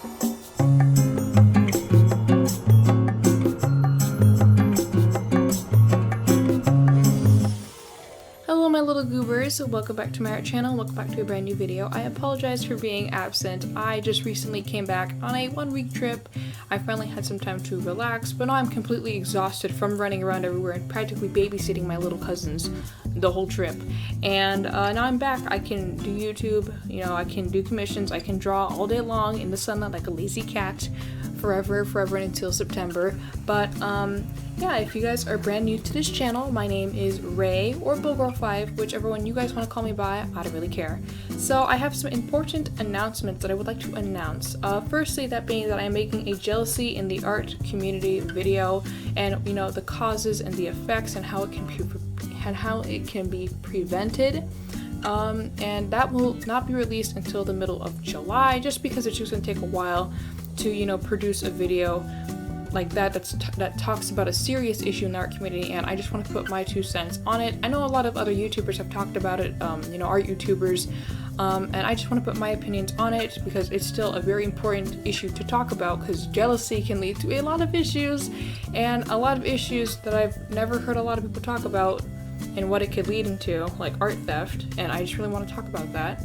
Hello my little goobers, welcome back to my art channel, welcome back to a brand new video. I apologize for being absent. I just recently came back on a 1-week trip. I finally had some time to relax, but now I'm completely exhausted from running around everywhere and practically babysitting my little cousins the whole trip. And now I'm back. I can do YouTube, I can do commissions, I can draw all day long in the sunlight like a lazy cat forever until September. But yeah, if you guys are brand new to this channel, my name is Ray or Billgirl5, whichever one you guys want to call me by, I don't really care. So I have some important announcements that I would like to announce. Firstly, that being that I'm making a jealousy in the art community video, and the causes and the effects and how it can be prevented. And that will not be released until the middle of July, just because it's just going to take a while to produce a video like that talks about a serious issue in the art community, and I just want to put my 2 cents on it. I know a lot of other YouTubers have talked about it, art YouTubers, and I just want to put my opinions on it because it's still a very important issue to talk about, because jealousy can lead to a lot of issues, and a lot of issues that I've never heard a lot of people talk about and what it could lead into, like art theft, and I just really want to talk about that.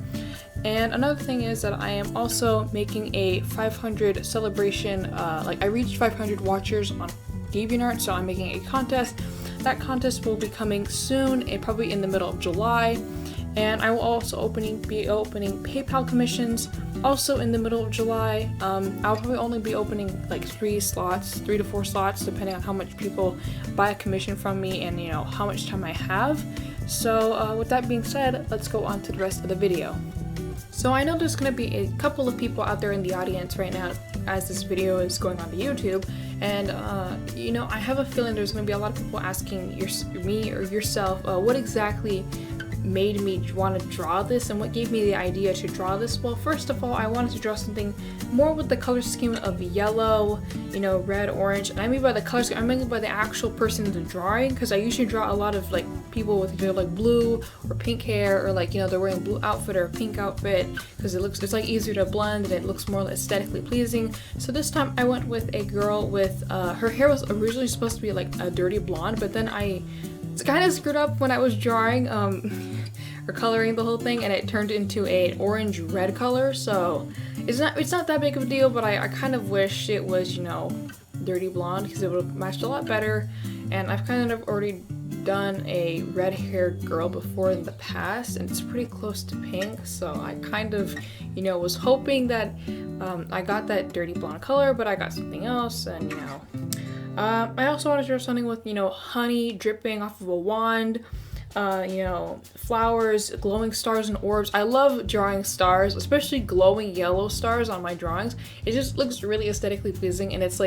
And another thing is that I am also making a 500 celebration, I reached 500 watchers on DeviantArt, so I'm making a contest. That contest will be coming soon, probably in the middle of July. And I will also be opening PayPal commissions also in the middle of July. I'll probably only be opening like 3 to 4 slots, depending on how much people buy a commission from me and how much time I have. So with that being said, let's go on to the rest of the video. So I know there's going to be a couple of people out there in the audience right now as this video is going on to YouTube, and I have a feeling there's going to be a lot of people asking me or yourself, what exactly made me want to draw this and what gave me the idea to draw this. Well, first of all, I wanted to draw something more with the color scheme of yellow, red, orange, and I mean by the color scheme, I mean by the actual person in the drawing, because I usually draw a lot of people with either blue or pink hair, or they're wearing a blue outfit or a pink outfit, because it's easier to blend and it looks more aesthetically pleasing. So this time I went with a girl with her hair was originally supposed to be a dirty blonde, but then I kind of screwed up when I was drawing or coloring the whole thing, and it turned into a orange red color. So it's not that big of a deal, but I kind of wish it was dirty blonde, because it would have matched a lot better. And I've kind of already done a red haired girl before in the past, and it's pretty close to pink, so I kind of was hoping that I got that dirty blonde color, but I got something else. And I also wanted to draw something with honey dripping off of a wand, flowers, glowing stars and orbs. I love drawing stars, especially glowing yellow stars on my drawings. It just looks really aesthetically pleasing, and it's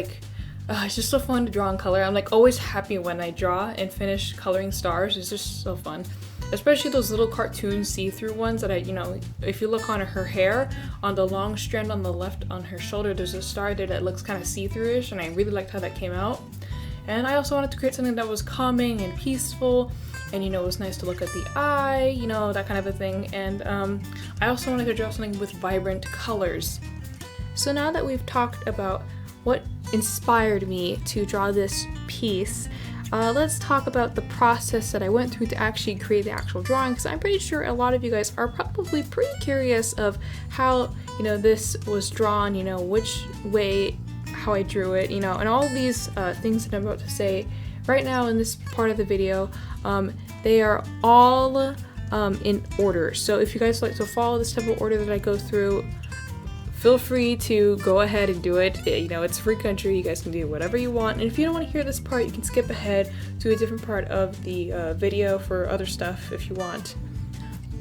it's just so fun to draw in color. I'm always happy when I draw and finish coloring stars. It's just so fun, especially those little cartoon see-through ones that if you look on her hair, on the long strand on the left on her shoulder, there's a star there that looks kind of see-through-ish, and I really liked how that came out. And I also wanted to create something that was calming and peaceful, and it was nice to look at the eye, that kind of a thing. And I also wanted to draw something with vibrant colors. So now that we've talked about what inspired me to draw this piece, let's talk about the process that I went through to actually create the actual drawing, because I'm pretty sure a lot of you guys are probably pretty curious of how this was drawn, which way, how I drew it, and all of these things that I'm about to say right now in this part of the video, they are all in order. So if you guys like to follow this type of order that I go through, feel free to go ahead and do it. It's a free country, you guys can do whatever you want. And if you don't want to hear this part, you can skip ahead to a different part of the video for other stuff if you want.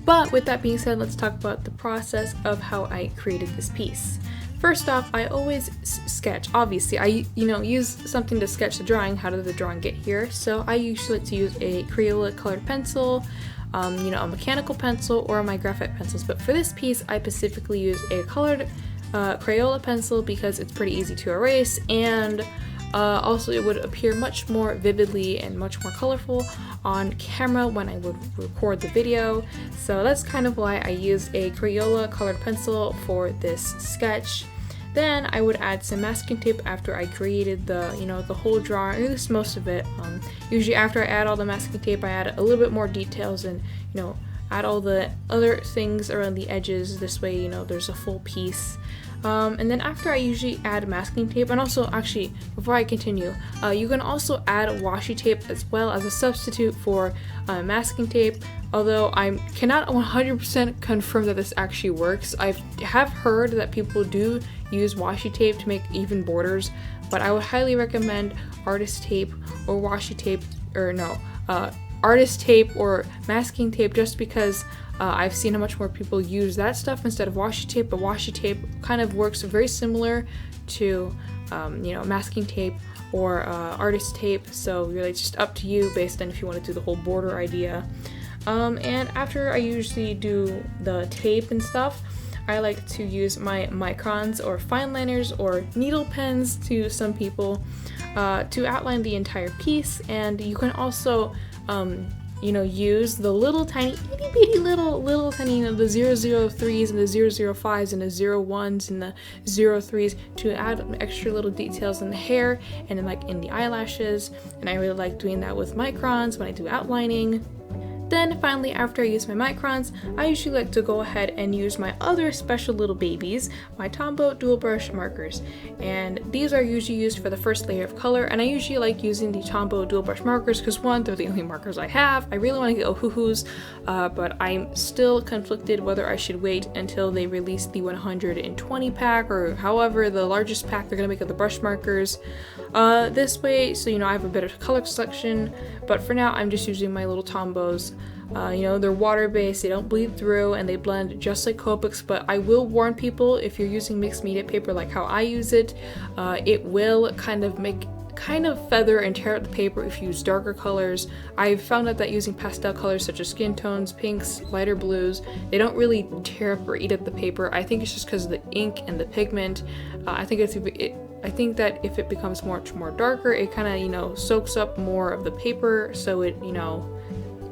But with that being said, let's talk about the process of how I created this piece. First off, I always sketch. Obviously, I use something to sketch the drawing. How did the drawing get here? So I usually like to use a Crayola colored pencil, a mechanical pencil, or my graphite pencils. But for this piece, I specifically use a colored Crayola pencil because it's pretty easy to erase, and also it would appear much more vividly and much more colorful on camera when I would record the video. So that's kind of why I used a Crayola colored pencil for this sketch. Then I would add some masking tape after I created the, the whole drawing, or at least most of it. Usually after I add all the masking tape, I add a little bit more details and, add all the other things around the edges. This way, there's a full piece. And then after I usually add masking tape, and also actually before I continue, you can also add washi tape as well as a substitute for masking tape, although I cannot 100% confirm that this actually works. I have heard that people do use washi tape to make even borders, but I would highly recommend artist tape or washi tape, or no, artist tape or masking tape, just because I've seen how much more people use that stuff instead of washi tape, but washi tape kind of works very similar to, masking tape or artist tape, so really it's just up to you based on if you want to do the whole border idea. And after I usually do the tape and stuff, I like to use my microns or fine liners or needle pens to some people to outline the entire piece. And you can also use the little tiny itty bitty little tiny, the 003s and the 005s and the 01s and the 03s to add extra little details in the hair and in the eyelashes. And I really like doing that with microns when I do outlining. Then finally, after I use my microns, I usually like to go ahead and use my other special little babies, my Tombow dual brush markers. And these are usually used for the first layer of color, and I usually like using the Tombow dual brush markers because one, they're the only markers I have. I really want to get Ohuhus, but I'm still conflicted whether I should wait until they release the 120 pack or however the largest pack they're going to make of the brush markers. This way, so I have a better color selection, but for now I'm just using my little Tombows. They're water-based, they don't bleed through, and they blend just like Copics, but I will warn people, if you're using mixed media paper like how I use it, it will kind of feather and tear up the paper if you use darker colors. I've found out that using pastel colors such as skin tones, pinks, lighter blues, they don't really tear up or eat up the paper. I think it's just because of the ink and the pigment. I think that if it becomes much more darker, it kind of, soaks up more of the paper, so it,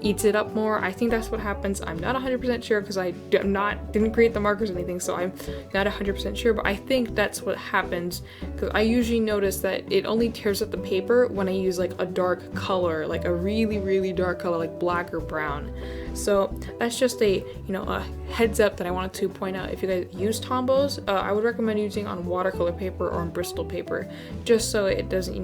eats it up more. I think that's what happens. I'm not 100% sure because I didn't create the markers or anything, so I'm not 100% sure, but I think that's what happens because I usually notice that it only tears up the paper when I use like a dark color, like a really, really dark color, like black or brown. So that's just a heads up that I wanted to point out. If you guys use Tombows, I would recommend using on watercolor paper or on Bristol paper, just so it doesn't,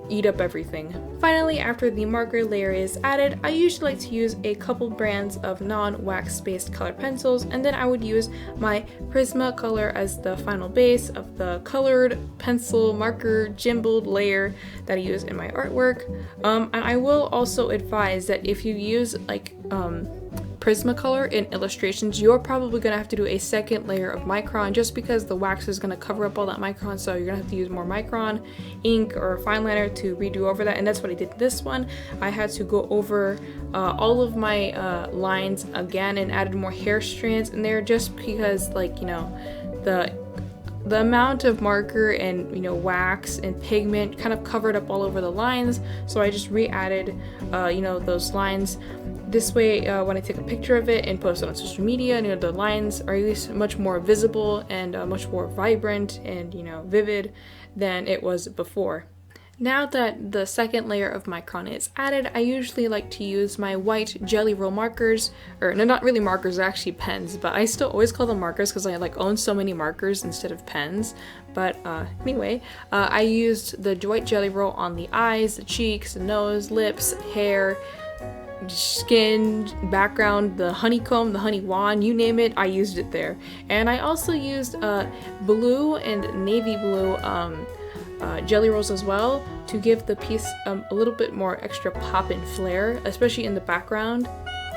eat up everything. Finally, after the marker layer is added, I usually like to use a couple brands of non-wax based color pencils, and then I would use my Prisma color as the final base of the colored pencil marker gimbaled layer that I use in my artwork. And I will also advise that if you use Prismacolor in illustrations, you're probably going to have to do a second layer of micron just because the wax is going to cover up all that micron, so you're going to have to use more micron ink or fine liner to redo over that, and that's what I did this one. I had to go over all of my lines again and added more hair strands in there just because, the amount of marker and wax and pigment kind of covered up all over the lines, so I just re-added those lines. This way, when I take a picture of it and post it on social media, the lines are at least much more visible and much more vibrant and vivid than it was before. Now that the second layer of micron is added, I usually like to use my white Jelly Roll markers, or no, not really markers, they're actually pens, but I still always call them markers because I own so many markers instead of pens. But anyway, I used the white Jelly Roll on the eyes, the cheeks, the nose, lips, hair, skin, background, the honeycomb, the honey wand, you name it, I used it there. And I also used blue and navy blue Jelly Rolls as well to give the piece a little bit more extra pop and flair, especially in the background.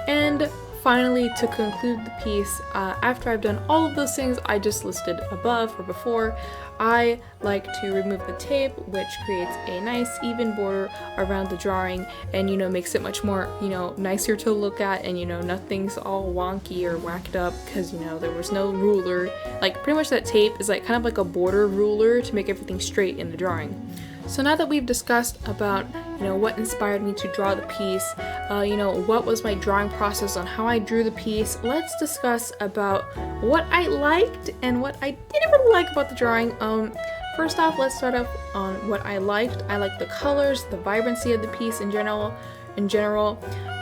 And finally, to conclude the piece, after I've done all of those things I just listed above or before, I like to remove the tape, which creates a nice even border around the drawing and makes it much more nicer to look at, and nothing's all wonky or whacked up because there was no ruler. Like pretty much that tape is kind of like a border ruler to make everything straight in the drawing. So now that we've discussed about, what inspired me to draw the piece, what was my drawing process on how I drew the piece, let's discuss about what I liked and what I didn't really like about the drawing. First off, let's start off on what I liked. I liked the colors, the vibrancy of the piece in general,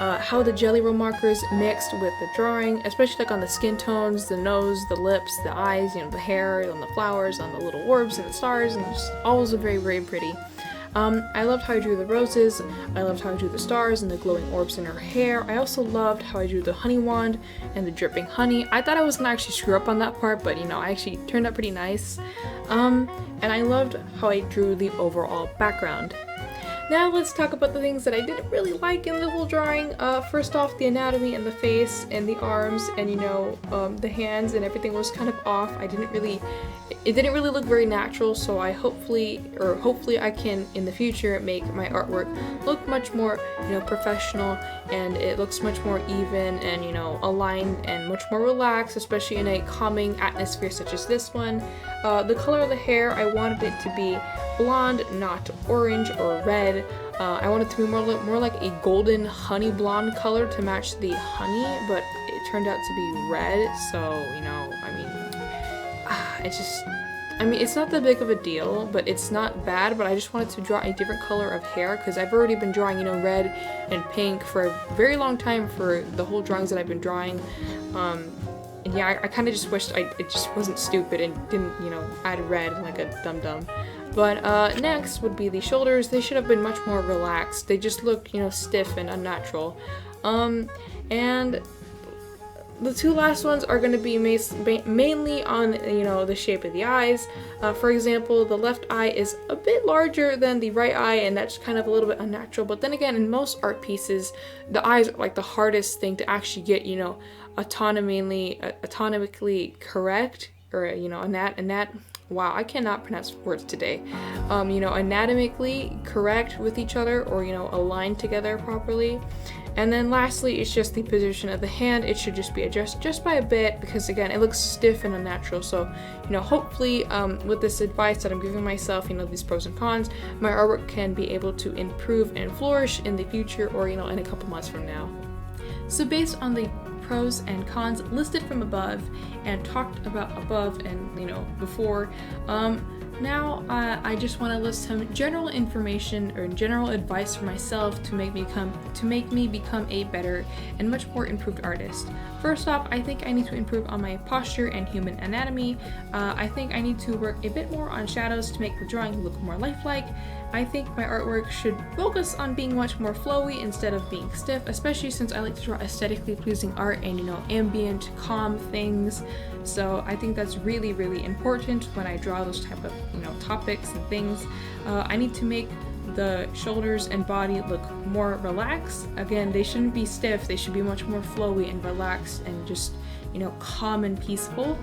how the jelly roll markers mixed with the drawing, especially like on the skin tones, the nose, the lips, the eyes, the hair, on the flowers, on the little orbs and the stars, and just always very, very pretty. I loved how I drew the roses, I loved how I drew the stars and the glowing orbs in her hair. I also loved how I drew the honey wand and the dripping honey. I thought I was gonna actually screw up on that part, but I actually turned out pretty nice. And I loved how I drew the overall background. Now let's talk about the things that I didn't really like in the whole drawing. First off, the anatomy and the face and the arms and the hands and everything was kind of off. It didn't really look very natural, so hopefully I can in the future make my artwork look much more professional, and it looks much more even and aligned and much more relaxed, especially in a calming atmosphere such as this one. The color of the hair, I wanted it to be blonde, not orange or red. I want it to be more like a golden honey blonde color to match the honey, but it turned out to be red, so it's not that big of a deal, but it's not bad. But I just wanted to draw a different color of hair because I've already been drawing red and pink for a very long time for the whole drawings that I've been drawing. And yeah, I kind of just wished it just wasn't stupid and didn't add red like a dum-dum. But next would be the shoulders. They should have been much more relaxed. They just looked stiff and unnatural. And the two last ones are going to be mainly on the shape of the eyes. For example, the left eye is a bit larger than the right eye, and that's kind of a little bit unnatural. But then again, in most art pieces, the eyes are like the hardest thing to actually get autonomically correct, or wow, I cannot pronounce words today. Anatomically correct with each other, or aligned together properly. And then lastly, it's just the position of the hand. It should just be adjusted just by a bit because again, it looks stiff and unnatural. So, hopefully with this advice that I'm giving myself, these pros and cons, my artwork can be able to improve and flourish in the future, or in a couple months from now. So based on the pros and cons listed from above and talked about above and before, now I just want to list some general information or general advice for myself to make me become a better and much more improved artist. First off, I think I need to improve on my posture and human anatomy. I think I need to work a bit more on shadows to make the drawing look more lifelike. I think my artwork should focus on being much more flowy instead of being stiff, especially since I like to draw aesthetically pleasing art and ambient, calm things. So I think that's really, really important when I draw those type of topics and things. I need to make the shoulders and body look more relaxed. Again, they shouldn't be stiff, they should be much more flowy and relaxed and just calm and peaceful.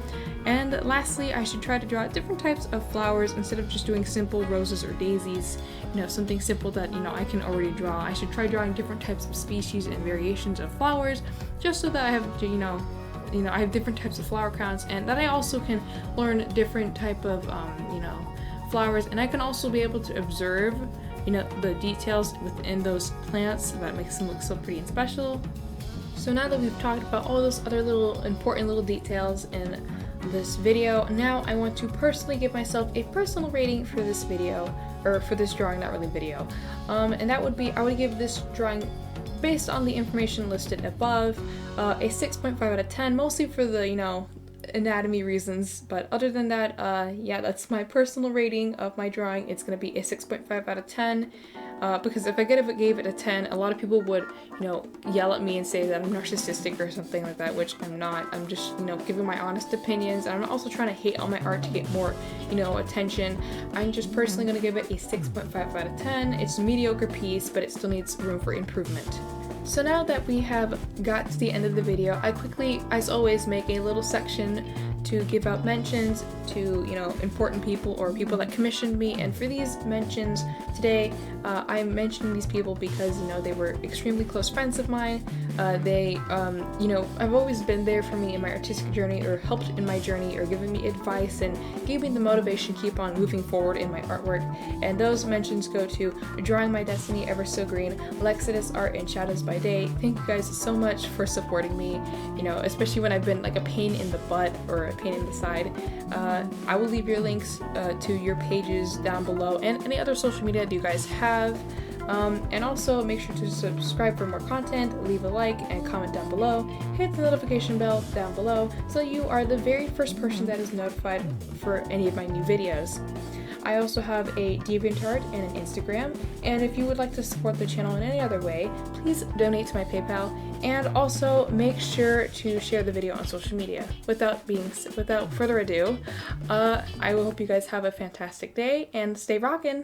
And lastly, I should try to draw different types of flowers instead of just doing simple roses or daisies, something simple that I can already draw. I should try drawing different types of species and variations of flowers just so that I have I have different types of flower crowns, and that I also can learn different type of flowers, and I can also be able to observe the details within those plants that makes them look so pretty and special. So now that we've talked about all those other important little details in this video, now I want to personally give myself a personal rating for this video, or for this drawing, not really video. And that would be, I would give this drawing, based on the information listed above, a 6.5 out of 10, mostly for the, anatomy reasons, but other than that, yeah, that's my personal rating of my drawing. It's going to be a 6.5 out of 10, because if I gave it a 10, a lot of people would, yell at me and say that I'm narcissistic or something like that, which I'm not. I'm just, giving my honest opinions, and I'm not also trying to hate on my art to get more, attention. I'm just personally going to give it a 6.5 out of 10. It's a mediocre piece, but it still needs room for improvement. So now that we have got to the end of the video, I quickly, as always, make a little section to give out mentions to, important people or people that commissioned me. And for these mentions today, I'm mentioning these people because, they were extremely close friends of mine. You know, I've always been there for me in my artistic journey, or helped in my journey, or given me advice and gave me the motivation to keep on moving forward in my artwork. And those mentions go to Drawing My Destiny, Ever So Green, Lexidus Art, and Shadows by Day. Thank you guys so much for supporting me, you know, especially when I've been like a pain in the butt or a pain in the side. I will leave your links to your pages down below, and any other social media that you guys have. And also make sure to subscribe for more content, leave a like and comment down below, hit the notification bell down below so you are the very first person that is notified for any of my new videos. I also have a DeviantArt and an Instagram, and if you would like to support the channel in any other way, please donate to my PayPal, and also make sure to share the video on social media. Without further ado, I will hope you guys have a fantastic day and stay rockin'!